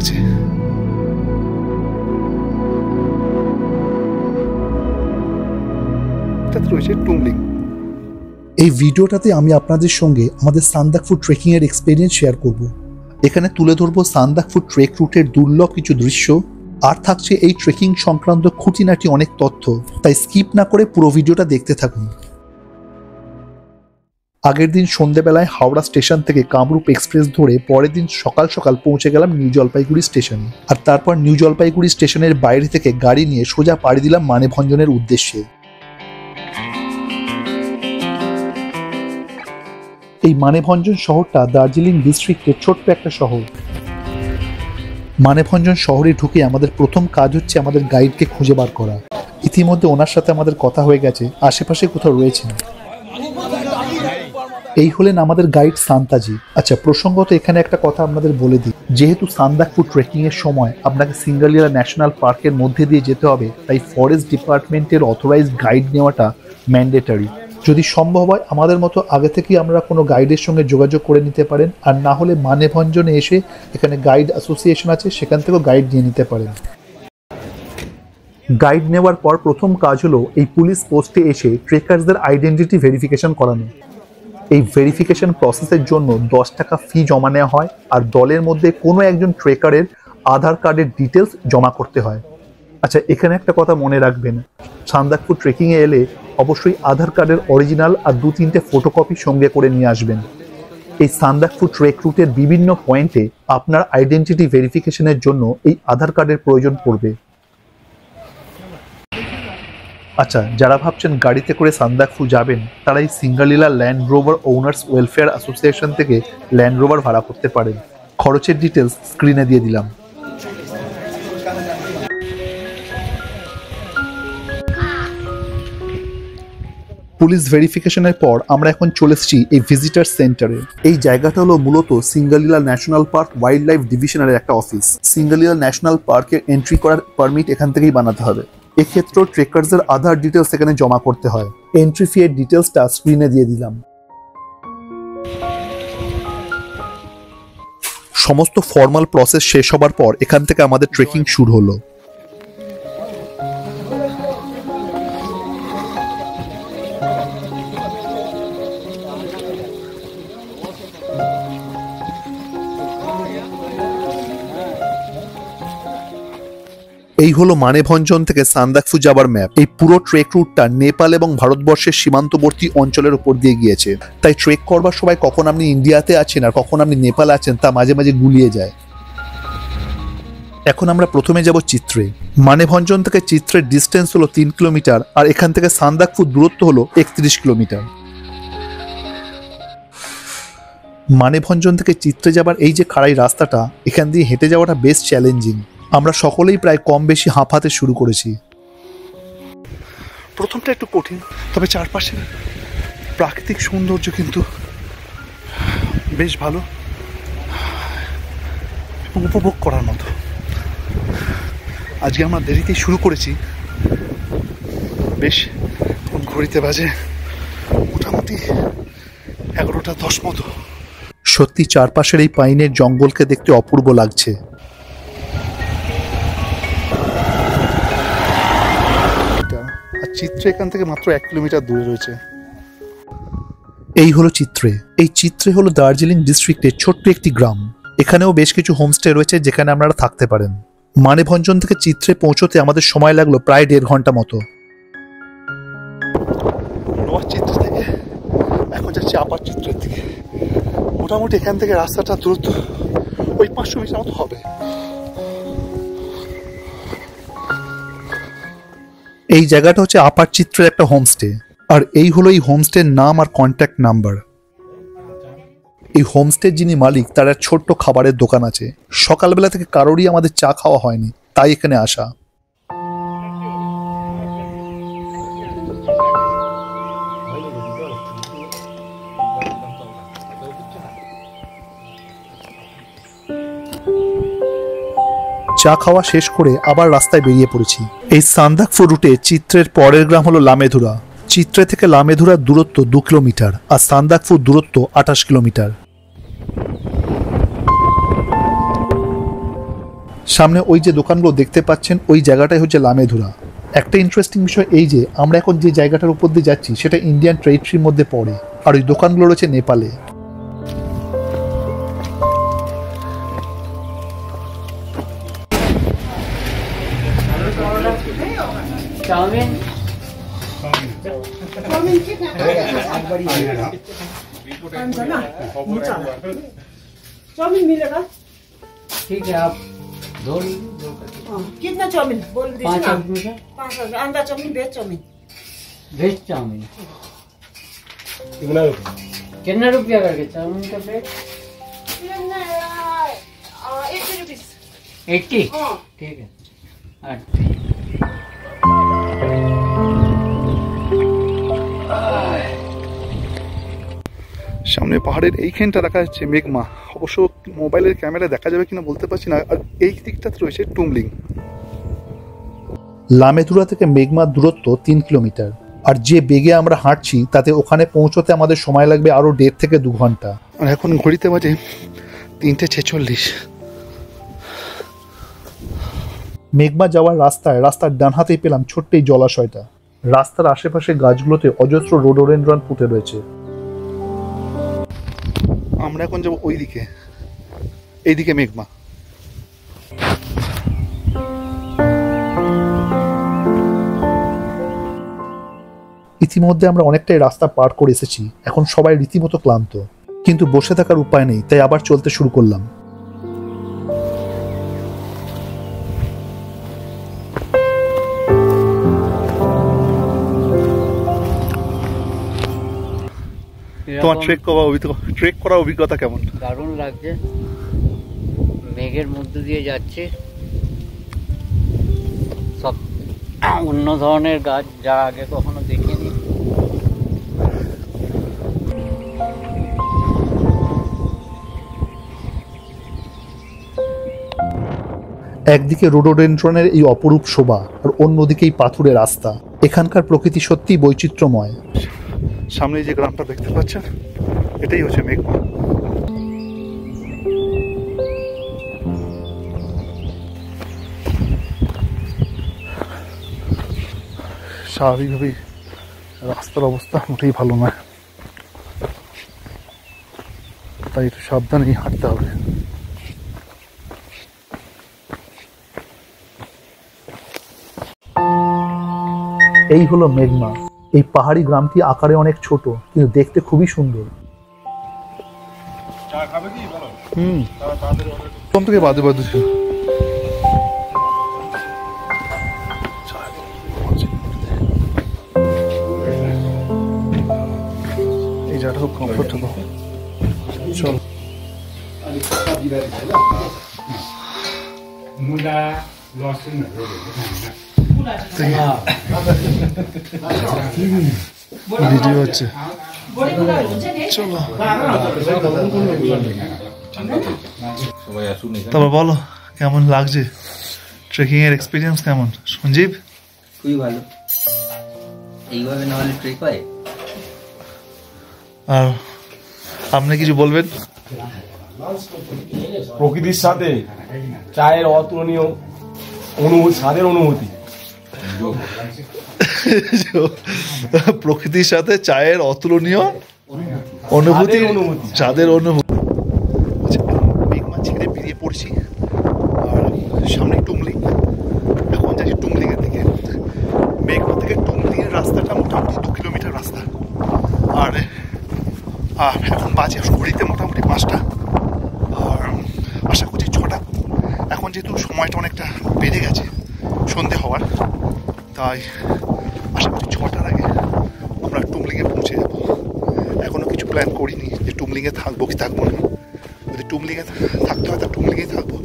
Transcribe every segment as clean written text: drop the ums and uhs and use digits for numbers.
লাগছে। রয়েছে টুমলিং। এই ভিডিওটাতে আমি আপনাদের সঙ্গে আমাদের সান্দাকফু ট্রেকিং এর এক্সপেরিয়েন্স শেয়ার করব। এখানে তুলে ধরবো সান্দাকফু ট্রেক রুটের দুর্লভ কিছু দৃশ্য, আর থাকছে এই ট্রেকিং সংক্রান্ত খুঁটিনাটি অনেক তথ্য, তাই স্কিপ না করে পুরো ভিডিওটা দেখতে থাকুন। আগের দিন সন্ধ্যেবেলায় হাওড়া স্টেশন থেকে কামরূপ এক্সপ্রেস ধরে পরের দিন সকাল সকাল পৌঁছে গেলাম নিউ জলপাইগুড়ি স্টেশন, আর তারপর নিউ জলপাইগুড়ি স্টেশনের বাইরে থেকে গাড়ি নিয়ে সোজা পাড়ি দিলাম মানেভঞ্জনের উদ্দেশ্যে। এই মানেভঞ্জন শহরটা দার্জিলিং ডিস্ট্রিক্টের ছোট্ট একটা শহর। মানেভঞ্জন শহরে ঢুকে আমাদের প্রথম কাজ হচ্ছে আমাদের গাইডকে খুঁজে বার করা। ইতিমধ্যে ওনার সাথে আমাদের কথা হয়ে গেছে, আশেপাশে কোথাও রয়েছেন। এই হলেন আমাদের গাইড শান্তাজি। আচ্ছা, প্রসঙ্গত এখানে একটা কথা আপনাদের বলে দিই, যেহেতু সান্দাকফু ট্রেকিং এর সময় আপনাকে সিঙ্গালিলা ন্যাশনাল পার্কের মধ্যে দিয়ে যেতে হবে, তাই ফরেস্ট ডিপার্টমেন্টের অথরাইজড গাইড নেওয়াটা ম্যান্ডেটরি। যদি সম্ভব হয় আমাদের মতো আগে থেকেই আমরা কোনো গাইডের সঙ্গে যোগাযোগ করে নিতে পারেন, আর না হলে মানেভঞ্জনে এসে এখানে গাইড অ্যাসোসিয়েশন আছে, সেখান থেকেও গাইড নিয়ে নিতে পারেন। গাইড নেওয়ার পর প্রথম কাজ হলো এই পুলিশ পোস্টে এসে ট্রেকার্সদের আইডেন্টিটি ভেরিফিকেশন করানো। এই ভেরিফিকেশন প্রসেসের জন্য 10 টাকা ফি জমা নেওয়া হয়, আর দলের মধ্যে কোনো একজন ট্রেকারের আধার কার্ডের ডিটেলস জমা করতে হয়। আচ্ছা, এখানে একটা কথা মনে রাখবেন, সান্দাকফু ট্রেকিংয়ে এলে অবশ্যই আধার কার্ডের অরিজিনাল আর 2-3টে ফটোকপি সঙ্গে করে নিয়ে আসবেন। এই সান্দাকফু ট্রেক রুটের বিভিন্ন পয়েন্টে আপনার আইডেন্টিটি ভেরিফিকেশনের জন্য এই আধার কার্ডের প্রয়োজন পড়বে। আচ্ছা, যারা ভাবছেন গাড়িতে করে সান্দাকফু যাবেন, তারা এই Singalila land rover owners welfare association থেকে ল্যান্ড রোভার ভাড়া করতে পারেন। খরচের ডিটেলস স্ক্রিনে দিয়ে দিলাম। পুলিশ ভেরিফিকেশনের পর আমরা এখন চলে এসেছি এই ভিজিটার সেন্টারে। এই জায়গাটা হলো মূলত Singalila national park wild life ডিভিশনের একটা অফিস। সিঙ্গালিলা ন্যাশনাল পার্কে এন্ট্রি করার পারমিট এখান থেকেই বানাতে হবে। এক্ষেত্রেও ট্রেকার্সের আধার ডিটেলস এখানে জমা করতে হয়। এন্ট্রি ফি এর ডিটেলসটা স্ক্রিনে দিয়ে দিলাম। সমস্ত ফর্মাল প্রসেস শেষ হবার পর এখান থেকে আমাদের ট্রেকিং শুরু হলো। এই হলো মানেভঞ্জন থেকে সান্দাকফু যাবার ম্যাপ। এই পুরো ট্রেক রুটটা নেপাল এবং ভারতবর্ষের সীমান্তবর্তী অঞ্চলের উপর দিয়ে গিয়েছে, তাই ট্রেক করবার সময় কখন আপনি ইন্ডিয়াতে আছেন আর কখন আপনি নেপালে আছেন তা মাঝে মাঝে গুলিয়ে যায়। এখন আমরা প্রথমে যাব চিত্রে। মানেভঞ্জন থেকে চিত্রের ডিস্টেন্স হলো 3 কিলোমিটার, আর এখান থেকে সান্দাকফু দূরত্ব হলো 31 কিলোমিটার। মানেভঞ্জন থেকে চিত্রে যাবার এই যে খাড়াই রাস্তাটা, এখান দিয়ে হেঁটে যাওয়াটা বেশ চ্যালেঞ্জিং। আমরা সকলেই প্রায় কম বেশি হাঁপাতে শুরু করেছি। প্রথমটা একটু কঠিন, তবে চারপাশের প্রাকৃতিক সৌন্দর্য কিন্তু বেশ ভালো এবং উপভোগ করার মতো। আজকে আমরা দেরিতেই শুরু করেছি, বেশ ঘড়িতে বাজে মোটামুটি 11টা 10 মতো। সত্যি চারপাশের এই পাইনের জঙ্গলকে দেখতে অপূর্ব লাগছে। চিত্রে এখান থেকে মাত্র 1 কিলোমিটার দূরে রয়েছে। এই হলো চিত্রে। এই চিত্রে হলো দার্জিলিং ডিস্ট্রিক্টের ছোট্ট একটি গ্রাম। এখানেও বেশ কিছু হোমস্টে রয়েছে যেখানে আপনারা থাকতে পারেন। মানেভঞ্জন থেকে চিত্রে পৌঁছতে আমাদের সময় লাগলো প্রায় 1.5 ঘন্টা মতো। লোয়ার চিত্র থেকে এখন যাচ্ছি আপার চিত্রের দিকে। মোটামুটি এখান থেকে রাস্তাটা দূরত্ব ওই 500 মিটার মতো হবে। এই জায়গাটা হচ্ছে আপার চিত্রের একটা হোমস্টে, আর এই হলো এই হোমস্টের নাম আর কন্ট্যাক্ট নাম্বার। এই হোমস্টের যিনি মালিক, তার এক ছোট্ট খাবারের দোকান আছে। সকালবেলা থেকে কারোরই আমাদের চা খাওয়া হয়নি, তাই এখানে আসা। চা খাওয়া শেষ করে আবার রাস্তায় বেরিয়ে পড়েছি। এই সান্দাকফু রুটে চিত্রের পরের গ্রাম হলো লামেধুরা। চিত্রে থেকে লামেধুরার দূরত্ব 2 কিলোমিটার, আর সান্দাকফুর দূরত্ব 28 কিলোমিটার। সামনে ওই যে দোকানগুলো দেখতে পাচ্ছেন ওই জায়গাটাই হচ্ছে লামেধুরা। একটা ইন্টারেস্টিং বিষয় এই যে আমরা এখন যে জায়গাটার উপর দিয়ে যাচ্ছি সেটা ইন্ডিয়ান টেরিটরির মধ্যে পড়ে, আর ওই দোকানগুলো রয়েছে নেপালে। चाउमीन मिलेगा? ठीक है, आप दो कितना चाउमीन बोल दीजिए ना। 5 रुपये 5 अंडा chowmein, veg chowmein. Veg chowmein कितना रुपया करके चाउमीन का प्लेट? 80 रुपीस। 80? हाँ। ठीक है। সামনে পাহাড়ের এইখানটা দেখা যাচ্ছে মেঘমা। অবশ্য মোবাইলের ক্যামেরায় দেখা যাবে কিনা বলতে পারছি না। আর এই দিকটাতে রয়েছে টুমলিং। লামেধুরা থেকে মেঘমার দূরত্ব 3 কিলোমিটার, আর যে বেগে আমরা হাঁটছি তাতে ওখানে পৌঁছতে আমাদের সময় লাগবে আরো 1.5 থেকে 2 ঘন্টা। আর এখন ঘড়িতে বাজে 3:46। মেঘমা যাওয়ার রাস্তার ডান হাতেই পেলাম ছোট্ট এই জলাশয়টা। রাস্তার আশেপাশে গাছগুলোতে অজস্র রোডোডেনড্রন ফুটে রয়েছে। আমরা এখন যাবো ওই দিকে, এইদিকে মেঘমা। ইতিমধ্যে আমরা অনেকটাই রাস্তা পার করে এসেছি। এখন সবাই রীতিমতো ক্লান্ত, কিন্তু বসে থাকার উপায় নেই, তাই আবার চলতে শুরু করলাম। তোমার ট্রেক করার অভিজ্ঞতা কেমন? দারুণ লাগছে, মেঘের মধ্যে দিয়ে যাচ্ছে, সব অন্য ধরনের গাছ যা আগে কখনো দেখিনি। একদিকে রোডোডেনড্রনের এই অপরূপ শোভা, আর অন্যদিকে এই পাথুরে রাস্তা। এখানকার প্রকৃতি সত্যি বৈচিত্র্যময়। সামনে যে গ্রামটা দেখতে পাচ্ছেন এটাই হচ্ছে মেঘমা। স্বাভাবিকভাবেই রাস্তার অবস্থা মোটেই ভালো নয়, তাই একটু সাবধানেই হাঁটতে হবে। এই হলো মেঘমা। এই পাহাড়ি গ্রামটি আকারে অনেক ছোট, কিন্তু দেখতে খুবই সুন্দর। প্রথম থেকে বাদে বাদে ছিল। এই জায়গাটা খুব কমফোর্টেবল। চল ভিডিও হচ্ছে, চলো। তারপর বলো কেমন লাগছে, ট্রেকিং এর এক্সপিরিয়েন্স কেমন? সঞ্জীব? খুবই ভালো, এইভাবে না হলে ট্রেক হয়। আর আপনি কিছু বলবেন? প্রকৃতির সাথে চায়ের অতুলনীয় স্বাদের অনুভূতি। প্রকৃতির সাথে চায়ের অতুলনীয় অনুভূতি, চাঁদের অনুভূতি। মেঘমা ছেড়ে বেরিয়ে পড়ছি, আর সামনে টুমলিং। এখন যাচ্ছি টুমলিং এর দিকে। মেঘমা থেকে টুমলিং এর রাস্তাটা মোটামুটি 2 কিলোমিটার রাস্তা। আর এখন বাজে ঘড়িতে মোটামুটি 5টা, আর আশা করছি 6টা। এখন যেহেতু সময়টা অনেকটা বেড়ে গেছে সন্ধে হওয়ার, তাই আশা করছি 6টার আগে আমরা টুমলিংয়ে পৌঁছে যাব। এখনও কিছু প্ল্যান করিনি যে টুমলিংয়ে থাকবো কি থাকবো না। যদি টুমলিংয়ে থাকতে হয় তা টুমলিংয়েই থাকবো।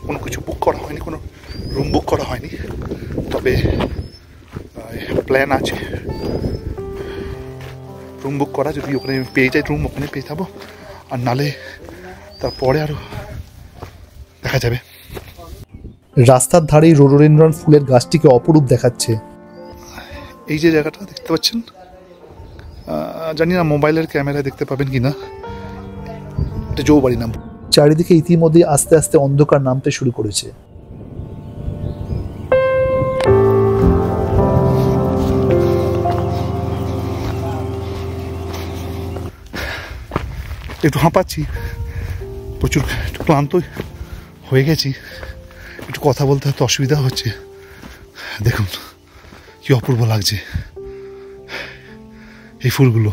কোনো কিছু বুক করা হয়নি, কোনো রুম বুক করা হয়নি, তবে প্ল্যান আছে রুম বুক করা। যদি ওখানে পেয়ে যাই রুম, ওখানে পেয়ে যাবো, আর নালে তারপরে আরও দেখা যাবে। রাস্তার ধারেই রোডোডেনড্রন ফুলের গাছটিকে অপরূপ দেখাচ্ছে। এই যে জায়গাটা দেখতে পাচ্ছেন, জানি না মোবাইলের ক্যামেরায় দেখতে পাবেন কিনা, এটা যৌবাড়ি নাম। চারিদিকে ইতিমধ্যে আস্তে আস্তে অন্ধকার নামতে শুরু করেছে। একটু হাঁপাচ্ছি, প্রচুর একটু ক্লান্ত হয়ে গেছি, একটু কথা বলতে হয়তো অসুবিধা হচ্ছে। দেখুন কি অপূর্ব লাগছে এই ফুলগুলো।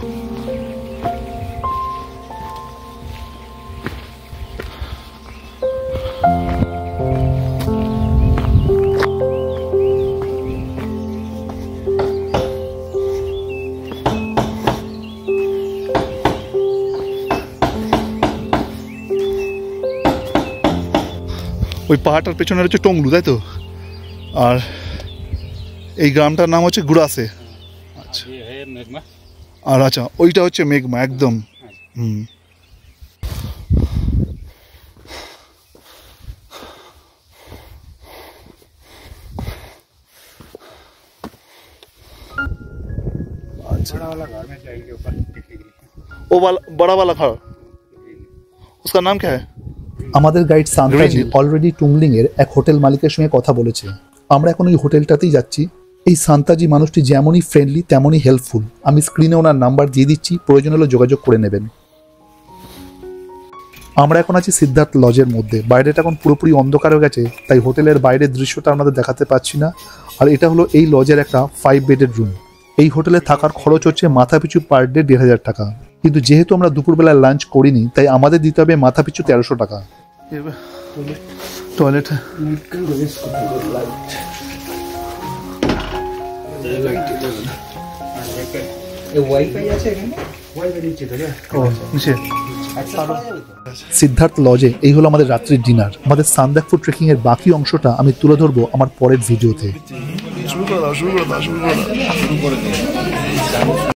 ওই পাহাড়টার পেছনে হচ্ছে টংলু, তাই তো? আর এই গ্রামটার নাম হচ্ছে গুড়াসে। আচ্ছা, আর আচ্ছা ওইটা হচ্ছে মেঘমা একদম। वो बड़ा वाला घर, उसका नाम क्या है? আমাদের গাইড সান্তাজি অলরেডি টুংলিং এর এক হোটেল মালিকের সঙ্গে কথা বলেছে। আমরা এখন ওই হোটেলটাতেই যাচ্ছি। এই সান্তাজি মানুষটি যেমনই ফ্রেন্ডলি তেমনই হেল্পফুল। আমি স্ক্রিনে ওনার নাম্বার দিয়ে দিচ্ছি, প্রয়োজন হলে যোগাযোগ করে নেবেন। আমরা এখন আছি সিদ্ধার্থ লজের মধ্যে। বাইরেটা এখন পুরোপুরি অন্ধকার হয়ে গেছে, তাই হোটেলের বাইরের দৃশ্যটা আমাদের দেখাতে পাচ্ছি না। আর এটা হলো এই লজের একটা 5 বেডের রুম। এই হোটেলে থাকার খরচ হচ্ছে মাথাপিছু পার ডে 1,500 টাকা, কিন্তু যেহেতু আমরা দুপুরবেলা লাঞ্চ করিনি তাই আমাদের দিতে হবে মাথাপিছু 1300 টাকা। टॉयलेट है, नीचे। সিদ্ধার্থ লজে এই হলো আমাদের রাত্রির ডিনার। আমাদের সান্দাকফু ট্রেকিং এর বাকি অংশটা আমি তুলে ধরবো আমার পরের ভিডিওতে।